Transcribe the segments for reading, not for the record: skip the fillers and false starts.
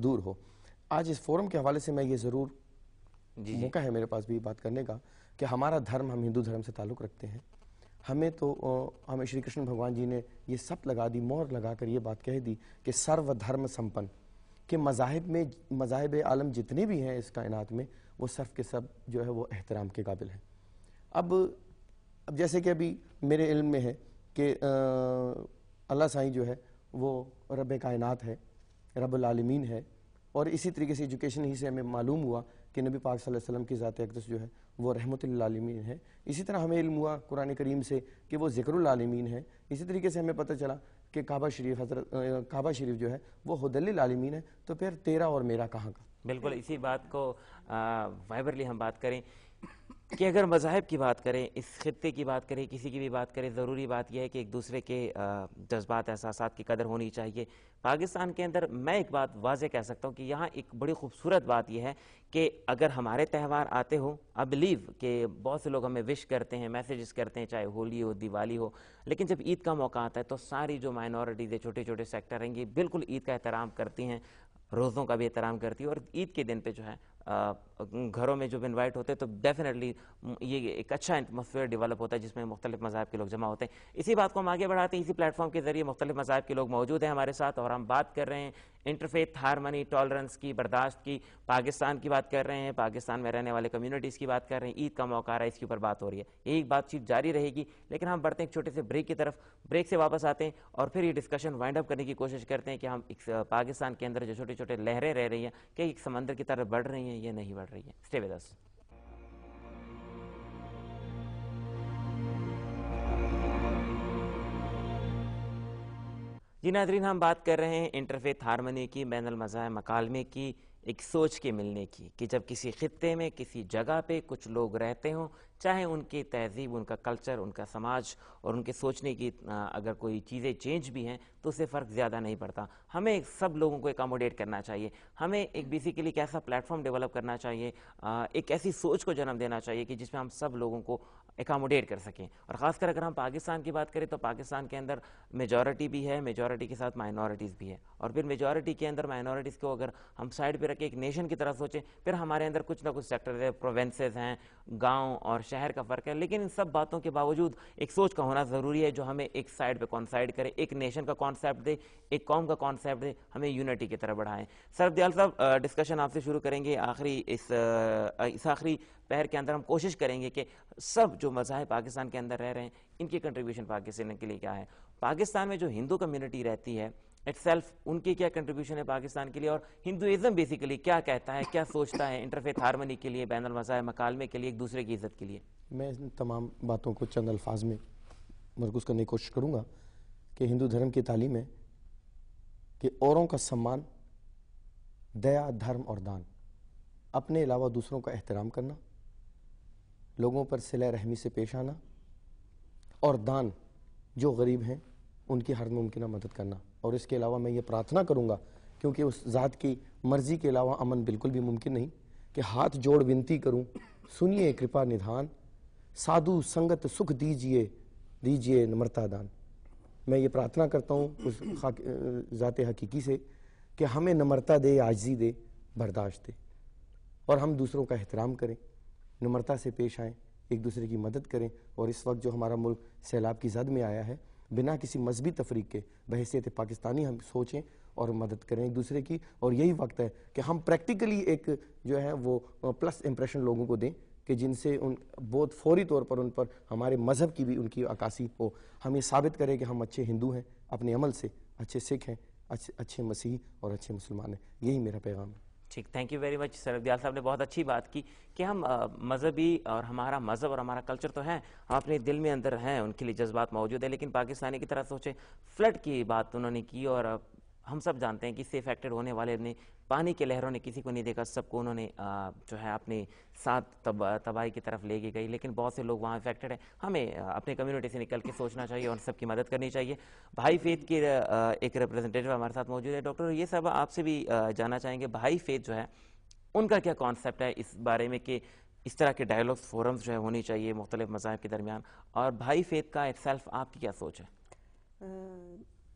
دور ہو. آج اس فورم کے حوالے سے میں یہ ضرور موقع ہے میرے پاس بھی بات کرنے کا کہ ہمارا دھرم, ہم ہندو دھرم سے تعلق رکھتے ہیں. ہمیں شری کرشن بھگوان جی نے یہ سب لگا دی, مہر لگا کر یہ بات کہہ دی کہ سرو دھرم سمپن, کہ مذاہب عالم جتنے بھی ہیں اس کائنات میں وہ سب کے سب جو ہے وہ احترام کے قابل ہیں. اب جیسے کہ ابھی میرے علم میں ہے کہ اللہ سائیں جو ہے وہ رب کائنات ہے, رب العالمین ہے, اور اسی طریقے سے ایجوکیشن ہی سے ہمیں معلوم ہوا کہ نبی پاک صلی اللہ علیہ وسلم کی ذات اقدس جو ہے وہ رحمت للعالمین ہے. اسی طرح ہمیں علم ہوا قرآن کریم سے کہ وہ ذکر العالمین ہے. اسی طریقے سے ہمیں پتہ چلا کہ کعبہ شریف جو ہے وہ ہدی للعالمین ہے. تو پھر تیرا اور میرا کہاں کا؟ بالکل اسی بات کو وائبرلی ہم بات کریں کہ اگر مذاہب کی بات کریں, اس خطے کی بات کریں, کسی کی بھی بات کریں, ضروری بات یہ ہے کہ ایک دوسرے کے جذبات احساسات کی قدر ہونی چاہیے. پاکستان کے اندر میں ایک بات واضح کہہ سکتا ہوں کہ یہاں ایک بڑی خوبصورت بات یہ ہے کہ اگر ہمارے تہوار آتے ہو, آئی بلیو کہ بہت سے لوگ ہمیں وش کرتے ہیں, میسیجز کرتے ہیں, چاہے ہولی ہو, دیوالی ہو, لیکن جب عید کا موقع آتا ہے تو ساری جو مائنورٹیز, چھوٹے چھوٹے سیکٹر ہیں, یہ بالکل عید کا احترام کرتی ہیں, روزوں کا بھی احترام کرتی ہے, اور عید کے دن پہ جو ہے گھروں میں جب انوائٹ ہوتے ہیں تو ڈیفینیٹلی یہ ایک اچھا ایٹماسفیئر ڈیولپ ہوتا ہے جس میں مختلف مذاہب کے لوگ جمع ہوتے ہیں. اسی بات کو ہم آگے بڑھاتے ہیں. اسی پلیٹ فارم کے ذریعے مختلف مذاہب کے لوگ موجود ہیں ہمارے ساتھ, اور ہم بات کر رہے ہیں انٹرفیتھ ہارمنی, ٹالرنس کی, برداشت کی. پاکستان کی بات کر رہے ہیں, پاکستان میں رہنے والے کمیونٹیز کی بات کر رہے ہیں. عید کا موقع آ رہا ہے, اس کے اوپر بات ہو رہی ہے. یہی بات چیت جاری رہے گی, لیکن ہم بڑھتے ہیں ایک چھوٹے سے بریک کی طرف. بریک سے واپس آتے ہیں اور پھر یہ ڈسکشن وائنڈ اپ کرنے کی کوشش کرتے ہیں کہ ہم پاکستان کے اندر جو چھوٹے چھوٹے لہریں رہ رہی ہیں کہ ایک سمندر کی طرف بڑھ رہی ہیں یا نہیں بڑھ رہی ہیں. Stay with us. جی ناظرین, ہم بات کر رہے ہیں انٹرفیتھ ہارمنی کی, بین المذاہب مکالمے کی, ایک سوچ کے ملنے کی, کہ جب کسی خطے میں کسی جگہ پہ کچھ لوگ رہتے ہوں, چاہے ان کی تہذیب, ان کا کلچر, ان کا سماج اور ان کے سوچنے کی اگر کوئی چیزیں چینج بھی ہیں تو اس سے فرق زیادہ نہیں پڑتا. ہمیں سب لوگوں کو اکاموڈیٹ کرنا چاہیے. ہمیں ایک بیسیکلی ایک ایسا پلیٹ فارم ڈیولپ کرنا چاہیے, ایک ایسی سوچ کو جنم دینا چاہیے کہ جس میں ہم سب لوگوں کو اکاموڈیٹ کر سکیں. اور خاص کر اگر ہم پاکستان کی بات کریں تو پاکستان کے اندر میجورٹی بھی ہے, میجورٹی کے ساتھ مائنورٹیز بھی ہے, اور پھر میجورٹی کے اندر مائنورٹیز کو اگر ہم سائڈ پہ رکھ کے ایک نیشن کی طرح سوچیں, پھر ہمارے اندر کچھ نہ کچھ سیکٹر ہے, پروونسز ہیں, گاؤں اور شہر کا فرق ہے. لیکن ان سب باتوں کے باوجود ایک سوچ کا ہونا ضروری ہے جو ہمیں ایک سائڈ پہ کانسائڈ کرے, ایک نیشن کا کانسیپٹ دے, ایک قوم کا کانسیپٹ دے, ہمیں یونٹی کی طرف بڑھائیں. سر عبدیال صاحب, ڈسکشن آپ سے شروع کریں گے. اس آخری پہر کے اندر ہم کوشش کریں گے کہ سب جو مذاہب پاکستان کے اندر رہ رہے ہیں ان کی کنٹریبیوشن پاکستان کے لیے کیا ہے. پاکستان میں جو ہندو کمیونٹی رہتی ہے اٹ سیلف, ان کی کیا کنٹریبیوشن ہے پاکستان کے لیے, اور ہندوازم بیسیکلی کیا کہتا ہے, کیا سوچتا ہے انٹرفیتھ ہارمنی کے لیے, بین المذاہب مکالمے کے لیے, ایک دوسرے کی عزت کے لیے. میں ان تمام باتوں کو چند الفاظ میں مرکوز کرنے کی کوشش کروں گا کہ ہندو دھرم کی تعلیم ہے کہ اوروں کا سمان, دیا, دھرم اور دان, اپنے علاوہ دوسروں کا احترام کرنا, لوگوں پر صلہ رحمی سے پیش آنا, اور دان جو غریب ہیں ان کی ہر ممکنہ مدد کرنا. اور اس کے علاوہ میں یہ پرارتھنا کروں گا, کیونکہ اس ذات کی مرضی کے علاوہ امن بالکل بھی ممکن نہیں, کہ ہاتھ جوڑ ونتی کروں, سنیے کرپا ندھان, سادھو سنگت سکھ دیجیے نمرتا دان. میں یہ پرارتھنا کرتا ہوں اس ذات حقیقی سے کہ ہمیں نمرتا دے, عاجزی دے, برداشت دے, اور ہم دوسروں کا احترام کریں, نمرتا سے پیش آئیں, ایک دوسرے کی مدد کریں. اور اس وقت جو ہمارا ملک سیلاب کی زد میں آیا ہے, بنا کسی مذہبی تفریق کے بحیثیت پاکستانی ہم سوچیں اور مدد کریں ایک دوسرے کی. اور یہی وقت ہے کہ ہم پریکٹیکلی ایک جو ہے وہ پلس امپریشن لوگوں کو دیں کہ جن سے ان بہت فوری طور پر ان پر ہمارے مذہب کی بھی ان کی عکاسی ہو. ہم یہ ثابت کریں کہ ہم اچھے ہندو ہیں اپنے عمل سے, اچھے سکھ ہیں, اچھے مسیحی اور اچھے مسلمان ہیں. یہی میرا پیغام ہے. ٹھیک, تھینک یو ویری مچ. سر عبدیال صاحب نے بہت اچھی بات کی کہ ہم مذہبی اور ہمارا مذہب اور ہمارا کلچر تو ہے, ہم اپنے دل میں اندر ہیں, ان کے لیے جذبات موجود ہیں, لیکن پاکستانی کی طرح سوچیں. فلڈ کی بات انہوں نے کی, اور ہم سب جانتے ہیں کہ اس سے افیکٹڈ ہونے والے نے پانی کے لہروں نے کسی کو نہیں دیکھا, سب کو انہوں نے جو ہے اپنے ساتھ تباہی کی طرف لے کے گئی, لیکن بہت سے لوگ وہاں افیکٹڈ ہیں. ہمیں اپنے کمیونٹی سے نکل کے سوچنا چاہیے اور سب کی مدد کرنی چاہیے. بھائی فیتھ کے ایک ریپرزنٹیٹیو ہمارے ساتھ موجود ہے. ڈاکٹر یہ سب آپ سے بھی جاننا چاہیں گے, بھائی فیتھ جو ہے ان کا کیا کانسیپٹ ہے اس بارے میں کہ اس طرح کے ڈائیلاگ فورمز جو ہے ہونی چاہیے مختلف مذاہب کے درمیان, اور بھائی فیتھ کا اٹ سیلف آپ کی کیا سوچ ہے؟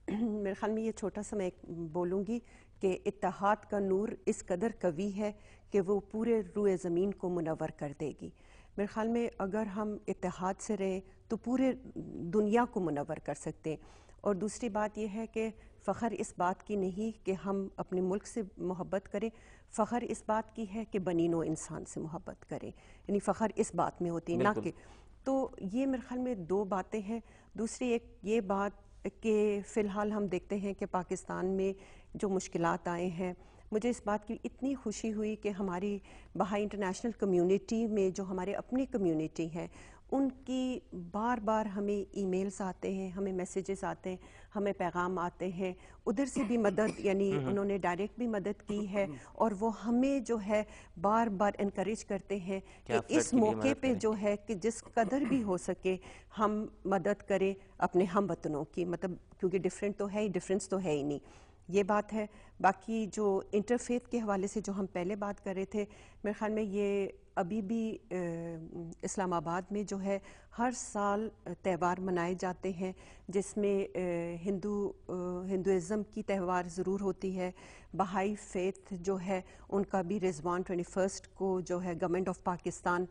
میرے خیال میں یہ چھوٹا سا میں بولوں گی کہ اتحاد کا نور اس قدر قوی ہے کہ وہ پورے روئے زمین کو منور کر دے گی. میرے خیال میں اگر ہم اتحاد سے رہیں تو پورے دنیا کو منور کر سکتے ہیں. اور دوسری بات یہ ہے کہ فخر اس بات کی نہیں کہ ہم اپنے ملک سے محبت کریں, فخر اس بات کی ہے کہ بنی نوع انسان سے محبت کریں. یعنی فخر اس بات میں ہوتی ہے, نہ کہ تو یہ میرے خیال میں دو باتیں ہیں. دوسری ایک یہ بات کہ فی الحال ہم دیکھتے ہیں کہ پاکستان میں جو مشکلات آئے ہیں, مجھے اس بات کی اتنی خوشی ہوئی کہ ہماری بہائی انٹرنیشنل کمیونٹی میں جو ہمارے اپنی کمیونٹی ہیں ان کی بار بار ہمیں ای میلز آتے ہیں, ہمیں میسیجز آتے ہیں, ہمیں پیغام آتے ہیں, ادھر سے بھی مدد یعنی انہوں نے ڈائریکٹ بھی مدد کی ہے, اور وہ ہمیں جو ہے بار بار انکریج کرتے ہیں کہ اس موقع پہ جو ہے کہ جس قدر بھی ہو سکے ہم مدد کریں اپنے ہم وطنوں کی, مطلب کیونکہ ڈفرینٹ تو ہے ہی, ڈفرینس تو ہے ہی نہیں, یہ بات ہے. باقی جو انٹرفیتھ کے حوالے سے جو ہم پہلے بات کر رہے تھے, میرے خیال میں یہ ابھی بھی اسلام آباد میں جو ہے ہر سال تہوار منائے جاتے ہیں, جس میں ہندوازم کی تہوار ضرور ہوتی ہے, بہائی فیتھ جو ہے ان کا بھی رضوان 21 کو جو ہے گورنمنٹ آف پاکستان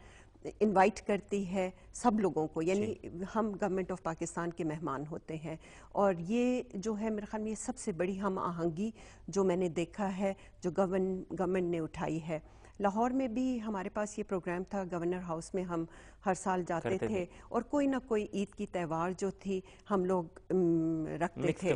انوائٹ کرتی ہے سب لوگوں کو, یعنی ہم گورنمنٹ آف پاکستان کے مہمان ہوتے ہیں. اور یہ جو ہے میرے خیال میں یہ سب سے بڑی ہم آہنگی جو میں نے دیکھا ہے جو گورنمنٹ نے اٹھائی ہے. لاہور میں بھی ہمارے پاس یہ پروگرام تھا, گورنر ہاؤس میں ہم ہر سال جاتے تھے اور کوئی نہ کوئی عید کی تہوار جو تھی ہم لوگ رکھتے تھے,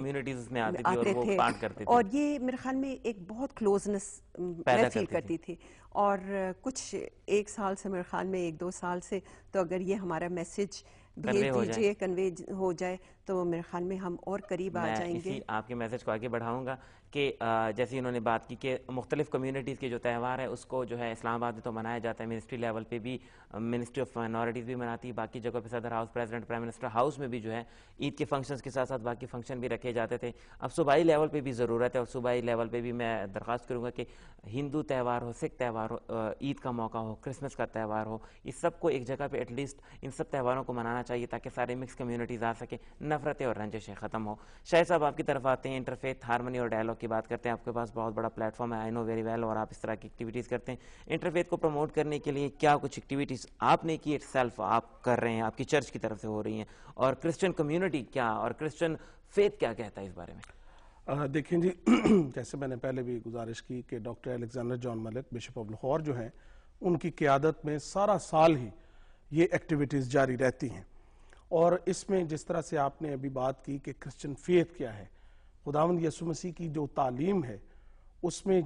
آتے تھے, اور یہ میرے خیال میں ایک بہت کلوزنس میں فیل کرتی تھی. اور کچھ ایک سال سے میرے خیال میں 1-2 سال سے تو اگر یہ ہمارا میسج بھیج دیجئے, کنوے ہو جائے, تو میرے خیال میں ہم اور قریب آ جائیں گے. میں آپ کے میسج کو آگے بڑھاؤں گا کہ جیسے انہوں نے بات کی کہ مختلف کمیونٹیز کے جو تہوار ہے اس کو جو ہے اسلام آباد میں تو منایا جاتا ہے, منسٹری لیول پہ بھی, منسٹری آف مائنورٹیز بھی مناتی ہے, باقی جگہ پہ صدر house, president, prime minister house میں بھی جو ہے عید کے فنکشنز کے ساتھ ساتھ باقی فنکشن بھی رکھے جاتے تھے. اب صوبائی لیول پہ بھی ضرورت ہے, اور صوبائی لیول پہ بھی میں درخواست کروں گا کہ ہندو تہوار ہو, سکھ تہوار ہو, عید کا موقع ہو, کرسمس کا تہوار ہو, اس سب کو ایک جگہ پہ ایٹ لیسٹ ان سب تہواروں کو منانا چاہیے تاکہ سارے مکس کمیونٹیز آ سکیں, نفرتیں اور رنجشیں ختم ہو. شاہد صاحب آپ کی طرف آتے ہیں, انٹرفیتھ ہارمنی اور ڈائلاگ کی بات کرتے ہیں. آپ کے پاس بہت بڑا پلیٹ فارم ہے, آئی نو ویری ویل, اور آپ اس طرح کی ایکٹیویٹیز کرتے ہیں. انٹرفیتھ کو پروموٹ کرنے کے لیے کیا کچھ ایکٹیویٹیز آپ نے کی, اٹ سیلف آپ کر رہے ہیں, آپ کی چرچ کی طرف سے ہو رہی ہیں, اور کرسچن کمیونٹی کیا اور کرسچن فیتھ کیا کہتا ہے اس بارے میں؟ دیکھیں جی, جیسے میں نے پہلے بھی گزارش کی کہ doctor Alexander John Malik bishop of Lahore جو ہیں, ان کی قیادت میں سارا سال ہی یہ ایکٹیویٹیز جاری رہتی ہیں. اور اس میں جس طرح سے آپ نے ابھی بات کی کہ کرسچن فیتھ کیا ہے, خداوند یسوع مسیح کی جو تعلیم ہے اس میں